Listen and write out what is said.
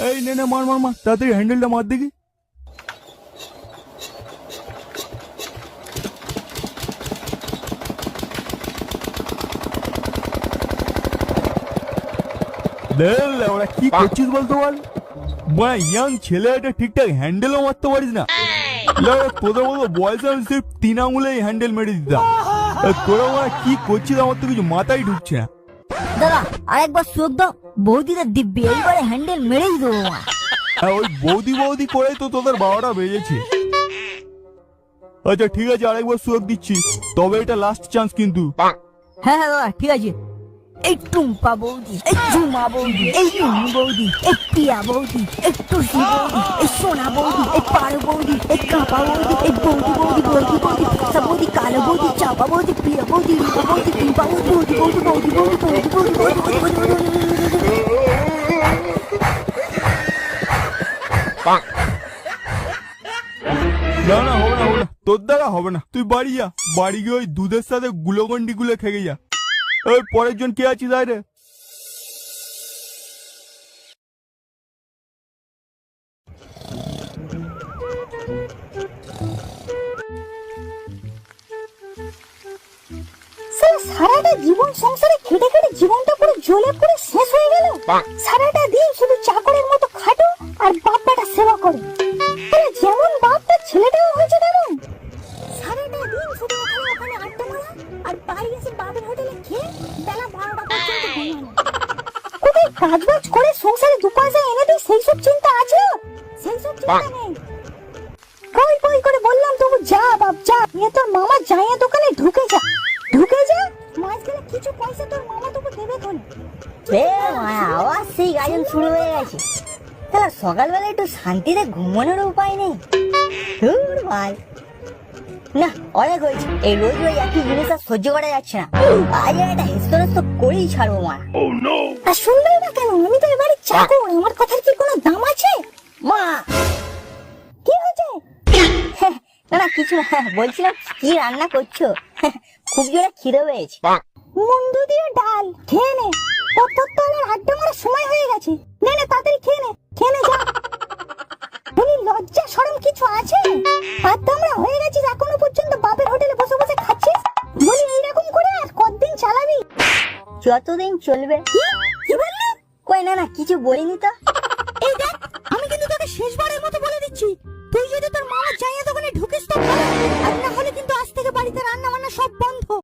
এই নে মার মার মার, তাড়াতাড়ি হ্যান্ডেলটা মার দেখি। ওরা কি করছিস বলতো বল? ইয়াং ছেলে একটা ঠিকঠাক হ্যান্ডেলও মারতে পারিস না। তোদের মতো বয়সে আমি সির্ফ 3 আঙুলে হ্যান্ডেল মেরে দিতাম। তোরা ওরা কি করছিস আমার তো কিছু মাথায় ঢুকছে না। দাদা আরেকবার সুযোগ দাও, বৌদিটা দিব্যি এইবারে হ্যান্ডেল মেরেই দেবো। ওই বৌদি বৌদি করে তো তোদের বাবাটা বেজেছে। আচ্ছা ঠিক আছে, আরেকবার সুযোগ দিচ্ছি, তবে এটা লাস্ট চান্স কিন্তু। হ্যাঁ হ্যাঁ দাদা ঠিক আছে। এই টুম্পা বৌদি, এই ঝুমা বৌদি, এই নুনু বৌদি, এই পিয়া বৌদি, এই টুসি বৌদি, এই সোনা বৌদি, এই পারো বৌদি, এই কাপা বৌদি, এই বৌদি বৌদি বৌদি বৌদি সব বৌদি, কালো বৌদি, চাপা বৌদি, পিয়া বৌদি, রূপা বৌদি, টুম্পা বৌদি, বৌদি বৌদি বৌদি বৌদি বৌদি বৌদি বৌদি বৌদি বৌদি। না না হবে না, হবে না, তোর দ্বারা হবে না। তুই বাড়ি যা, বাড়ি গিয়ে ওই দুধের সাথে গুলোগন্ডি গুলো খেয়ে যা। ওই পরের জন কে আছিস আয় রে। সারাটা জীবন সংসারে খেটে খেটে জীবনটা পুরো জ্বলে পুরো শেষ হয়ে গেল। সারাটা দিন শুধু চাকরের মতো খাটো আর বাপটা সেবা করো। যেমন বাপটা ছেলেটাও হয়েছে তেমন। সারাটা দিন শুধু ওখানে আড্ডা মারা আর বাড়ি এসে বাপের হোটেলে খেয়ে বেলা 12টা পর্যন্ত ঘুমানো। কোথায় কাজবাজ করে সংসারে 2 পয়সা এনে দিই সেই সব চিন্তা আছে? সেই সব চিন্তা নেই। কই কই করে বললাম তবু যা বাপ যা, নিয়ে তোর মামা জায়া দোকানে ঢুকে যা, ঢুকে যা। মাঝখানে কিছু পয়সা তোর মামা তোকে দেবে কোন? আওয়াজ সেই গাজন শুরু হয়ে গেছে। তাহলে সকালবেলা একটু শান্তিতে ঘুমানোর উপায় নেই। ভাই না, অনেক হয়েছে, এই রোজ রোজ একই জিনিস আর সহ্য করা যাচ্ছে না। আজ একটা হেস্তনেস্ত করেই ছাড়বো মা। আর শুনবে না কেন? আমি তো এবারে চাকর, আমার কথার কি কোনো দাম আছে? মা কি হয়েছে? না না কিছু না, বলছিলাম কি রান্না করছো? খুব জোরে খিদে পেয়েছে। মুন্ডু দিয়ে ডাল খেয়ে নে, তোর তো আমার আড্ডা মারার সময় হয়ে গেছে। নে নে তাড়াতাড়ি খেয়ে নে, খেয়ে নে যা। বলি লজ্জা শরম কিছু আছে? আড্ডা মারা হয়ে গেছিস এখনো পর্যন্ত বাপের হোটেলে বসে বসে খাচ্ছিস। বলি এইরকম করে আর কতদিন চালাবি? যতদিন চলবে। কি বললি? কই না না কিছু বলিনি তো।